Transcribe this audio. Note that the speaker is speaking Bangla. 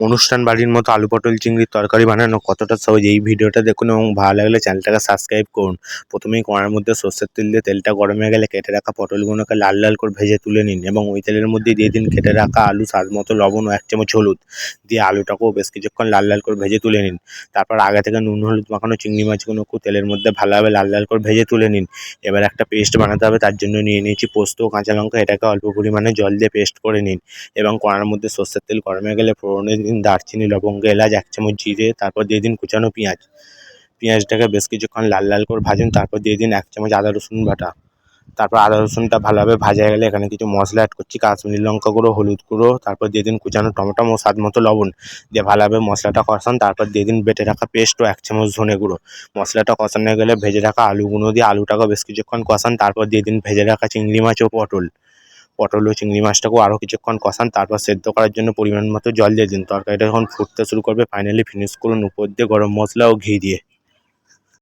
অনুষ্ঠান বাড়ির মতো আলু পটল চিংড়ির তরকারি বানানো কতটা সহজ এই ভিডিওটা দেখুন এবং ভালো লাগলে চ্যানেলটাকে সাবস্ক্রাইব করুন। প্রথমেই কড়াইয়ের মধ্যে সর্ষের তেল দিয়ে তেলটা গরম হয়ে গেলে কেটে রাখা পটলগুলোকে লাল লাল করে ভেজে তুলে নিন এবং ওই তেলের মধ্যে দিয়ে দিন কেটে রাখা আলু, স্বাদ মতো লবণ ও 1 চামচ হলুদ দিয়ে আলুটাকেও বেশ কিছুক্ষণ লাল লাল করে ভেজে তুলে নিন। তারপর আগে থেকে নুন হলুদ মাখানো চিংড়ি মাছগুলোকেও তেলের মধ্যে ভালোভাবে লাল লাল করে ভেজে তুলে নিন। এবার একটা পেস্ট বানাতে হবে, তার জন্য নিয়ে নিয়েছি পোস্ত ও কাঁচা লঙ্কা, এটাকে অল্প পরিমাণে জল দিয়ে পেস্ট করে নিন এবং কড়াইয়ের মধ্যে সর্ষের তেল গরম হয়ে গেলে ফোড়নে দিন দারচিনি, লবঙ্গ, এলাচ, 1 চামচ জিরে, তারপর দিয়ে দিন কুচানো পেঁয়াজ। পেঁয়াজটাকে বেশ কিছুক্ষণ লাল লাল করে ভাজুন, তারপর দিয়ে দিন 1 চামচ আদা রসুন বাটা। তারপর আদা রসুনটা ভালোভাবে ভাজা হয়ে গেলে এখানে কিছু মশলা অ্যাড করছি, কাশ্মীরি লঙ্কা গুঁড়ো, হলুদ গুঁড়ো, তারপর দিয়ে দিন কুচানো টমেটো ও স্বাদ মতো লবণ দিয়ে ভালোভাবে মশলাটা কষান। তারপর দিয়ে দিন বেটে রাখা পেস্ট ও 1 চামচ ধনে গুঁড়ো। মশলাটা কষানো হয়ে গেলে ভেজে রাখা আলুগুলো দিয়ে আলুটাকেও বেশ কিছুক্ষণ কষান। তারপর দিয়ে দিন ভেজে রাখা চিংড়ি মাছ ও পটল ও চিংড়ি মাছটাকেও আরও কিছুক্ষণ কষান। তারপর সেদ্ধ করার জন্য পরিমাণ মতো জল দিয়ে দিন। তরকারিটা যখন ফুটতে শুরু করবে ফাইনালি ফিনিশ করুন উপর দিয়ে গরম মশলা ও ঘি দিয়ে।